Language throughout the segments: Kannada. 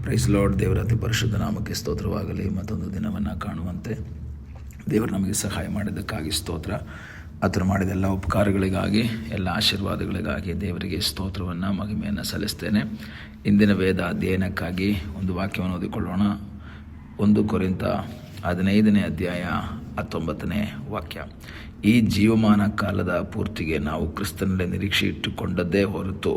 Price lord. ದೇವರ ಅತಿ ಪರಿಶುದ್ಧ ನಾಮಕ್ಕೆ ಸ್ತೋತ್ರವಾಗಲಿ. ಮತ್ತೊಂದು ದಿನವನ್ನು ಕಾಣುವಂತೆ ದೇವರು ನಮಗೆ ಸಹಾಯ ಮಾಡಿದ್ದಕ್ಕಾಗಿ ಸ್ತೋತ್ರ. ಆತನು ಮಾಡಿದ ಎಲ್ಲ ಉಪಕಾರಗಳಿಗಾಗಿ, ಎಲ್ಲ ಆಶೀರ್ವಾದಗಳಿಗಾಗಿ ದೇವರಿಗೆ ಸ್ತೋತ್ರವನ್ನು, ಮಹಿಮೆಯನ್ನು ಸಲ್ಲಿಸ್ತೇನೆ. ಇಂದಿನ ವೇದ ಅಧ್ಯಯನಕ್ಕಾಗಿ ಒಂದು ವಾಕ್ಯವನ್ನು ಓದಿಕೊಳ್ಳೋಣ. 1 ಕೊರಿಂಥ 15ನೇ ಅಧ್ಯಾಯ 19ನೇ ವಾಕ್ಯ. ಈ ಜೀವಮಾನ ಕಾಲದ ಪೂರ್ತಿಗೆ ನಾವು ಕ್ರಿಸ್ತನಲ್ಲಿ ನಿರೀಕ್ಷೆ ಇಟ್ಟುಕೊಂಡದ್ದೇ ಹೊರತು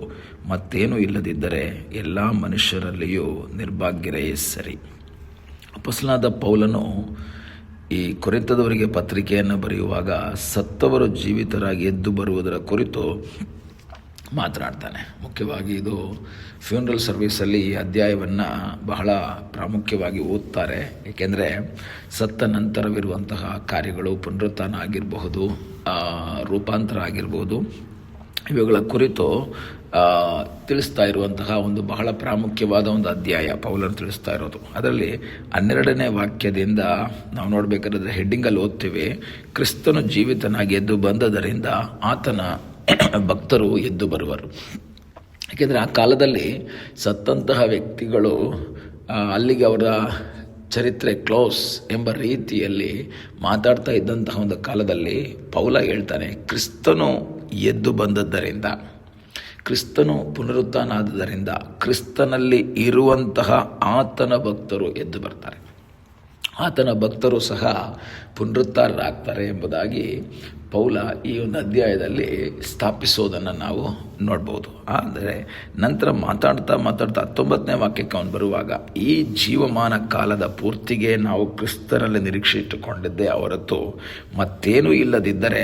ಮತ್ತೇನೂ ಇಲ್ಲದಿದ್ದರೆ ಎಲ್ಲ ಮನುಷ್ಯರಲ್ಲಿಯೂ ನಿರ್ಭಾಗ್ಯರೇ ಸರಿ. ಅಪೊಸ್ತಲನಾದ ಪೌಲನು ಈ ಕೊರಿಂಥದವರಿಗೆ ಪತ್ರಿಕೆಯನ್ನು ಬರೆಯುವಾಗ ಸತ್ತವರು ಜೀವಿತರಾಗಿ ಎದ್ದು ಬರುವುದರ ಕುರಿತು ಮಾತನಾಡ್ತಾನೆ. ಮುಖ್ಯವಾಗಿ ಇದು ಫ್ಯೂನರಲ್ ಸರ್ವಿಸಲ್ಲಿ ಈ ಅಧ್ಯಾಯವನ್ನು ಬಹಳ ಪ್ರಾಮುಖ್ಯವಾಗಿ ಓದ್ತಾರೆ. ಏಕೆಂದರೆ ಸತ್ತ ನಂತರವಿರುವಂತಹ ಕಾರ್ಯಗಳು, ಪುನರುತ್ಥಾನ ಆಗಿರಬಹುದು, ರೂಪಾಂತರ ಆಗಿರ್ಬೋದು, ಇವುಗಳ ಕುರಿತು ತಿಳಿಸ್ತಾ ಇರುವಂತಹ ಒಂದು ಬಹಳ ಪ್ರಾಮುಖ್ಯವಾದ ಒಂದು ಅಧ್ಯಾಯ ಪೌಲನು ತಿಳಿಸ್ತಾ ಇರೋದು. ಅದರಲ್ಲಿ 12ನೇ ವಾಕ್ಯದಿಂದ ನಾವು ನೋಡಬೇಕಾದ್ರೆ ಹೆಡ್ಡಿಂಗಲ್ಲಿ ಓದ್ತೀವಿ, ಕ್ರಿಸ್ತನು ಜೀವಿತನಾಗಿ ಎದ್ದು ಬಂದದರಿಂದ ಆತನ ಭಕ್ತರು ಎದ್ದು ಬರುವರು. ಏಕೆಂದರೆ ಆ ಕಾಲದಲ್ಲಿ ಸತ್ತಂತಹ ವ್ಯಕ್ತಿಗಳು ಅಲ್ಲಿಗೆ ಅವರ ಚರಿತ್ರೆ ಕ್ಲೋಸ್ ಎಂಬ ರೀತಿಯಲ್ಲಿ ಮಾತಾಡ್ತಾ ಇದ್ದಂತಹ ಒಂದು ಕಾಲದಲ್ಲಿ ಪೌಲ ಹೇಳ್ತಾನೆ, ಕ್ರಿಸ್ತನು ಎದ್ದು ಬಂದದ್ದರಿಂದ, ಕ್ರಿಸ್ತನು ಪುನರುತ್ಥಾನ ಆದದರಿಂದ ಕ್ರಿಸ್ತನಲ್ಲಿ ಇರುವಂತಹ ಆತನ ಭಕ್ತರು ಎದ್ದು ಬರ್ತಾರೆ, ಆತನ ಭಕ್ತರು ಸಹ ಪುನರುತ್ಥಾನರಾಗ್ತಾರೆ ಎಂಬುದಾಗಿ ಪೌಲ ಈ ಒಂದು ಅಧ್ಯಾಯದಲ್ಲಿ ಸ್ಥಾಪಿಸೋದನ್ನು ನಾವು ನೋಡ್ಬೋದು. ಆದರೆ ನಂತರ ಮಾತಾಡ್ತಾ 19ನೇ ವಾಕ್ಯಕ್ಕೆ ಅವನು ಬರುವಾಗ, ಈ ಜೀವಮಾನ ಕಾಲದ ಪೂರ್ತಿಗೆ ನಾವು ಕ್ರಿಸ್ತನಲ್ಲಿ ನಿರೀಕ್ಷೆ ಇಟ್ಟುಕೊಂಡಿದ್ದೇ ಹೊರತು ಮತ್ತೇನೂ ಇಲ್ಲದಿದ್ದರೆ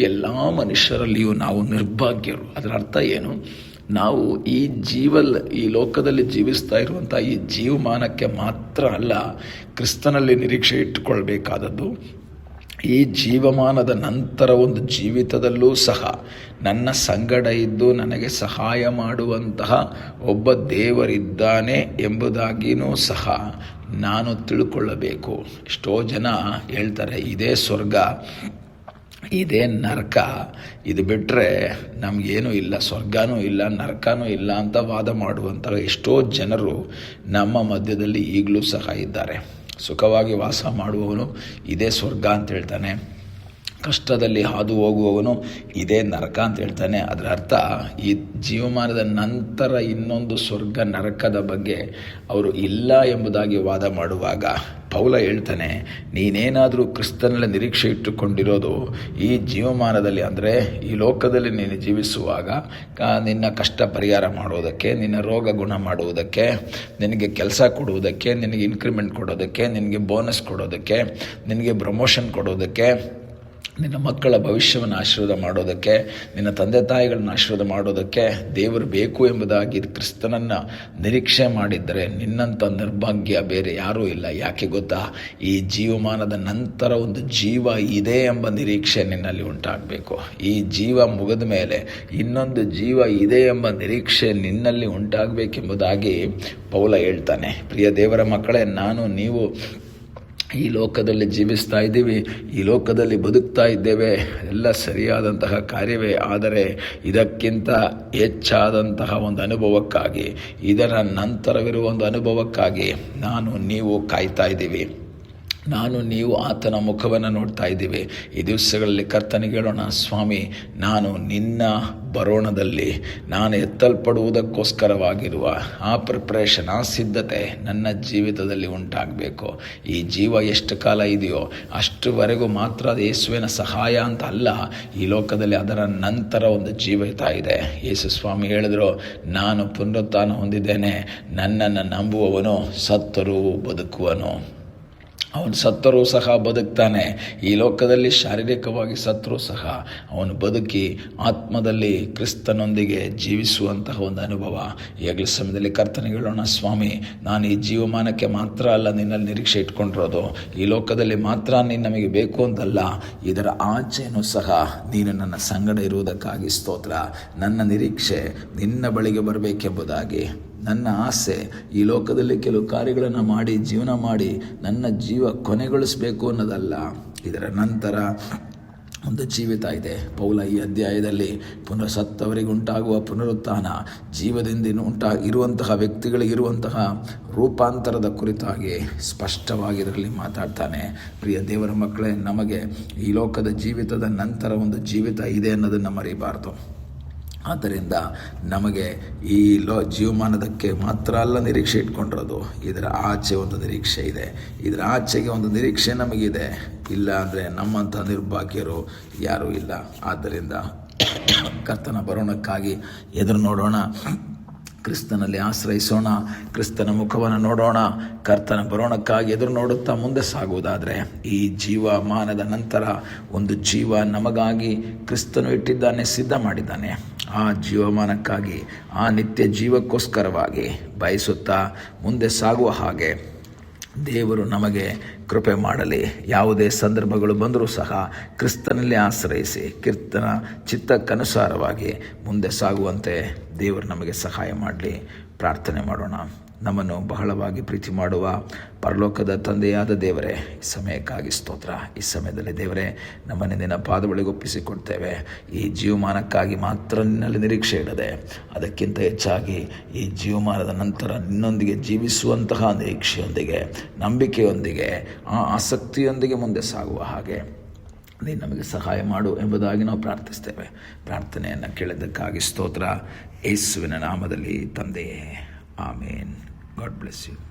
ಎಲ್ಲ ಮನುಷ್ಯರಲ್ಲಿಯೂ ನಾವು ನಿರ್ಭಾಗ್ಯರು. ಅದರ ಅರ್ಥ ಏನು? ನಾವು ಈ ಲೋಕದಲ್ಲಿ ಜೀವಿಸ್ತಾ ಇರುವಂಥ ಈ ಜೀವಮಾನಕ್ಕೆ ಮಾತ್ರ ಅಲ್ಲ ಕ್ರಿಸ್ತನಲ್ಲಿ ನಿರೀಕ್ಷೆ ಇಟ್ಟುಕೊಳ್ಬೇಕಾದದ್ದು. ಈ ಜೀವಮಾನದ ನಂತರ ಒಂದು ಜೀವಿತದಲ್ಲೂ ಸಹ ನನ್ನ ಸಂಗಡ ಇದ್ದು ನನಗೆ ಸಹಾಯ ಮಾಡುವಂತಹ ಒಬ್ಬ ದೇವರಿದ್ದಾನೆ ಎಂಬುದಾಗಿಯೂ ಸಹ ನಾನು ತಿಳ್ಕೊಳ್ಳಬೇಕು. ಎಷ್ಟೋ ಜನ ಹೇಳ್ತಾರೆ, ಇದೇ ಸ್ವರ್ಗ, ಇದೇ ನರಕ, ಇದು ಬಿಟ್ಟರೆ ನಮಗೇನೂ ಇಲ್ಲ, ಸ್ವರ್ಗನೂ ಇಲ್ಲ, ನರಕನೂ ಇಲ್ಲ ಅಂತ ವಾದ ಮಾಡುವಂಥ ಎಷ್ಟೋ ಜನರು ನಮ್ಮ ಮಧ್ಯದಲ್ಲಿ ಈಗಲೂ ಸಹ ಇದ್ದಾರೆ. ಸುಖವಾಗಿ ವಾಸ ಮಾಡುವವನು ಇದೇ ಸ್ವರ್ಗ ಅಂತ ಹೇಳ್ತಾನೆ, ಕಷ್ಟದಲ್ಲಿ ಹಾದು ಹೋಗುವವನು ಇದೇ ನರಕ ಅಂತ ಹೇಳ್ತಾನೆ. ಅದರ ಅರ್ಥ ಈ ಜೀವಮಾನದ ನಂತರ ಇನ್ನೊಂದು ಸ್ವರ್ಗ ನರಕದ ಬಗ್ಗೆ ಅವರು ಇಲ್ಲ ಎಂಬುದಾಗಿ ವಾದ ಮಾಡುವಾಗ ಪೌಲ ಹೇಳ್ತಾನೆ, ನೀನೇನಾದರೂ ಕ್ರಿಸ್ತನಲ್ಲಿ ನಿರೀಕ್ಷೆ ಇಟ್ಟುಕೊಂಡಿರೋದು ಈ ಜೀವಮಾನದಲ್ಲಿ, ಅಂದರೆ ಈ ಲೋಕದಲ್ಲಿ ನೀನು ಜೀವಿಸುವಾಗ ನಿನ್ನ ಕಷ್ಟ ಪರಿಹಾರ ಮಾಡುವುದಕ್ಕೆ, ನಿನ್ನ ರೋಗ ಗುಣ ಮಾಡುವುದಕ್ಕೆ, ನಿನಗೆ ಕೆಲಸ ಕೊಡುವುದಕ್ಕೆ, ನಿನಗೆ ಇನ್ಕ್ರಿಮೆಂಟ್ ಕೊಡೋದಕ್ಕೆ, ನಿನಗೆ ಬೋನಸ್ ಕೊಡೋದಕ್ಕೆ, ನಿನಗೆ ಪ್ರಮೋಷನ್ ಕೊಡೋದಕ್ಕೆ, ನಿನ್ನ ಮಕ್ಕಳ ಭವಿಷ್ಯವನ್ನು ಆಶೀರ್ವಾದ ಮಾಡೋದಕ್ಕೆ, ನಿನ್ನ ತಂದೆ ತಾಯಿಗಳನ್ನ ಆಶೀರ್ವಾದ ಮಾಡೋದಕ್ಕೆ ದೇವರು ಬೇಕು ಎಂಬುದಾಗಿ ಕ್ರಿಸ್ತನನ್ನು ನಿರೀಕ್ಷೆ ಮಾಡಿದ್ದರೆ ನಿನ್ನಂಥ ನಿರ್ಭಾಗ್ಯ ಬೇರೆ ಯಾರೂ ಇಲ್ಲ. ಯಾಕೆ ಗೊತ್ತಾ? ಈ ಜೀವಮಾನದ ನಂತರ ಒಂದು ಜೀವ ಇದೆ ಎಂಬ ನಿರೀಕ್ಷೆ ನಿನ್ನಲ್ಲಿ ಉಂಟಾಗಬೇಕು. ಈ ಜೀವ ಮುಗಿದ ಮೇಲೆ ಇನ್ನೊಂದು ಜೀವ ಇದೆ ಎಂಬ ನಿರೀಕ್ಷೆ ನಿನ್ನಲ್ಲಿ ಉಂಟಾಗಬೇಕೆಂಬುದಾಗಿ ಪೌಲ ಹೇಳ್ತಾನೆ. ಪ್ರಿಯ ದೇವರ ಮಕ್ಕಳೇ, ನೀವು ಈ ಲೋಕದಲ್ಲಿ ಜೀವಿಸ್ತಾ ಇದ್ದೀವಿ, ಈ ಲೋಕದಲ್ಲಿ ಬದುಕ್ತಾ ಇದ್ದೇವೆ, ಎಲ್ಲ ಸರಿಯಾದಂತಹ ಕಾರ್ಯವೇ. ಆದರೆ ಇದಕ್ಕಿಂತ ಹೆಚ್ಚಾದಂತಹ ಒಂದು ಅನುಭವಕ್ಕಾಗಿ, ಇದರ ನಂತರವಿರುವ ಒಂದು ಅನುಭವಕ್ಕಾಗಿ ನೀವು ಕಾಯ್ತಾ ಇದ್ದೀವಿ. ನೀವು ಆತನ ಮುಖವನ್ನು ನೋಡ್ತಾ ಇದ್ದೀವಿ. ಈ ದಿವಸಗಳಲ್ಲಿ ಕರ್ತನಿಗೆ ಹೇಳೋಣ, ಸ್ವಾಮಿ, ನಾನು ನಿನ್ನ ಬರೋಣದಲ್ಲಿ ನಾನು ಎತ್ತಲ್ಪಡುವುದಕ್ಕೋಸ್ಕರವಾಗಿರುವ ಆ ಪ್ರಿಪ್ರೇಷನ್, ಆ ಸಿದ್ಧತೆ ನನ್ನ ಜೀವಿತದಲ್ಲಿ ಉಂಟಾಗಬೇಕು. ಈ ಜೀವ ಎಷ್ಟು ಕಾಲ ಇದೆಯೋ ಅಷ್ಟುವರೆಗೂ ಮಾತ್ರ ಯೇಸುವಿನ ಸಹಾಯ ಅಂತ ಅಲ್ಲ, ಈ ಲೋಕದಲ್ಲಿ ಅದರ ನಂತರ ಒಂದು ಜೀವಿತ ಇದೆ. ಯೇಸು ಸ್ವಾಮಿ ಹೇಳಿದ್ರು, ನಾನು ಪುನರುತ್ಥಾನ ಹೊಂದಿದ್ದೇನೆ, ನನ್ನನ್ನು ನಂಬುವವನು ಸತ್ತರೂ ಬದುಕುವನು. ಅವನು ಸತ್ತರೂ ಸಹ ಬದುಕ್ತಾನೆ. ಈ ಲೋಕದಲ್ಲಿ ಶಾರೀರಿಕವಾಗಿ ಸತ್ತರೂ ಸಹ ಅವನು ಬದುಕಿ ಆತ್ಮದಲ್ಲಿ ಕ್ರಿಸ್ತನೊಂದಿಗೆ ಜೀವಿಸುವಂತಹ ಒಂದು ಅನುಭವ. ಈಗಲೇ ಸಮಯದಲ್ಲಿ ಕರ್ತನಿಗೆ ಹೇಳೋಣ, ಸ್ವಾಮಿ, ನಾನು ಈ ಜೀವಮಾನಕ್ಕೆ ಮಾತ್ರ ಅಲ್ಲ ನಿನ್ನಲ್ಲಿ ನಿರೀಕ್ಷೆ ಇಟ್ಕೊಂಡಿರೋದು, ಈ ಲೋಕದಲ್ಲಿ ಮಾತ್ರ ನೀನು ನಮಗೆ ಬೇಕು ಅಂತಲ್ಲ, ಇದರ ಆಚೆನೂ ಸಹ ನೀನು ನನ್ನ ಸಂಗಡ ಇರುವುದಕ್ಕಾಗಿ ಸ್ತೋತ್ರ. ನನ್ನ ನಿರೀಕ್ಷೆ ನಿನ್ನ ಬಳಿಗೆ ಬರಬೇಕೆಂಬುದಾಗಿ ನನ್ನ ಆಸೆ. ಈ ಲೋಕದಲ್ಲಿ ಕೆಲವು ಕಾರ್ಯಗಳನ್ನು ಮಾಡಿ ಜೀವನ ಮಾಡಿ ನನ್ನ ಜೀವ ಕೊನೆಗೊಳಿಸಬೇಕು ಅನ್ನೋದಲ್ಲ, ಇದರ ನಂತರ ಒಂದು ಜೀವಿತ ಇದೆ. ಪೌಲ ಈ ಅಧ್ಯಾಯದಲ್ಲಿ ಸತ್ತವರಿಗುಂಟಾಗುವ ಪುನರುತ್ಥಾನ, ಜೀವದಿಂದ ಇರುವಂತಹ ವ್ಯಕ್ತಿಗಳಿಗಿರುವಂತಹ ರೂಪಾಂತರದ ಕುರಿತಾಗಿ ಸ್ಪಷ್ಟವಾಗಿ ಇದರಲ್ಲಿ ಮಾತಾಡ್ತಾನೆ. ಪ್ರಿಯ ದೇವರ ಮಕ್ಕಳೇ, ನಮಗೆ ಈ ಲೋಕದ ಜೀವಿತದ ನಂತರ ಒಂದು ಜೀವಿತ ಇದೆ ಅನ್ನೋದನ್ನು ಮರಿಬಾರ್ದು. ಆದ್ದರಿಂದ ನಮಗೆ ಈ ಜೀವಮಾನದಕ್ಕೆ ಮಾತ್ರ ಅಲ್ಲ ನಿರೀಕ್ಷೆ ಇಟ್ಕೊಂಡಿರೋದು, ಇದರ ಆಚೆ ಒಂದು ನಿರೀಕ್ಷೆ ಇದೆ. ಇದರ ಆಚೆಗೆ ಒಂದು ನಿರೀಕ್ಷೆ ನಮಗಿದೆ. ಇಲ್ಲ ಅಂದರೆ ನಮ್ಮಂಥ ನಿರ್ಭಾಗ್ಯರು ಯಾರೂ ಇಲ್ಲ. ಆದ್ದರಿಂದ ಕರ್ತನ ಬರೋಣಕ್ಕಾಗಿ ಎದುರು ನೋಡೋಣ, ಕ್ರಿಸ್ತನಲ್ಲಿ ಆಶ್ರಯಿಸೋಣ, ಕ್ರಿಸ್ತನ ಮುಖವನ್ನು ನೋಡೋಣ. ಕರ್ತನ ಬರೋಣಕ್ಕಾಗಿ ಎದುರು ನೋಡುತ್ತಾ ಮುಂದೆ ಸಾಗುವುದಾದರೆ ಈ ಜೀವಮಾನದ ನಂತರ ಒಂದು ಜೀವ ನಮಗಾಗಿ ಕ್ರಿಸ್ತನು ಇಟ್ಟಿದ್ದಾನೆ, ಸಿದ್ಧ ಮಾಡಿದ್ದಾನೆ. ಆ ಜೀವಮಾನಕ್ಕಾಗಿ, ಆ ನಿತ್ಯ ಜೀವಕ್ಕೋಸ್ಕರವಾಗಿ ಬಯಸುತ್ತಾ ಮುಂದೆ ಸಾಗುವ ಹಾಗೆ ದೇವರು ನಮಗೆ ಕೃಪೆ ಮಾಡಲಿ. ಯಾವುದೇ ಸಂದರ್ಭಗಳು ಬಂದರೂ ಸಹ ಕ್ರಿಸ್ತನಲ್ಲಿ ಆಶ್ರಯಿಸಿ ಕ್ರಿಸ್ತನ ಚಿತ್ತಕ್ಕನುಸಾರವಾಗಿ ಮುಂದೆ ಸಾಗುವಂತೆ ದೇವರು ನಮಗೆ ಸಹಾಯ ಮಾಡಲಿ. ಪ್ರಾರ್ಥನೆ ಮಾಡೋಣ. ನಮ್ಮನ್ನು ಬಹಳವಾಗಿ ಪ್ರೀತಿ ಮಾಡುವ ಪರಲೋಕದ ತಂದೆಯಾದ ದೇವರೇ, ಈ ಸಮಯಕ್ಕಾಗಿ ಸ್ತೋತ್ರ. ಈ ಸಮಯದಲ್ಲಿ ದೇವರೇ, ನಮ್ಮನ್ನು ನಿನ್ನ ಪಾದಗಳಿಗೆ ಒಪ್ಪಿಸಿಕೊಡ್ತೇವೆ. ಈ ಜೀವಮಾನಕ್ಕಾಗಿ ಮಾತ್ರ ನಿನ್ನಲ್ಲಿ ನಿರೀಕ್ಷೆ ಇಡದೆ, ಅದಕ್ಕಿಂತ ಹೆಚ್ಚಾಗಿ ಈ ಜೀವಮಾನದ ನಂತರ ನಿನ್ನೊಂದಿಗೆ ಜೀವಿಸುವಂತಹ ನಿರೀಕ್ಷೆಯೊಂದಿಗೆ, ನಂಬಿಕೆಯೊಂದಿಗೆ, ಆ ಆಸಕ್ತಿಯೊಂದಿಗೆ ಮುಂದೆ ಸಾಗುವ ಹಾಗೆ ನೀನು ನಮಗೆ ಸಹಾಯ ಮಾಡು ಎಂಬುದಾಗಿ ನಾವು ಪ್ರಾರ್ಥಿಸ್ತೇವೆ. ಪ್ರಾರ್ಥನೆಯನ್ನು ಕೇಳಿದ್ದಕ್ಕಾಗಿ ಸ್ತೋತ್ರ. ಯೇಸುವಿನ ನಾಮದಲ್ಲಿ ತಂದೆಯೇ, ಆಮೇನ್. God bless you.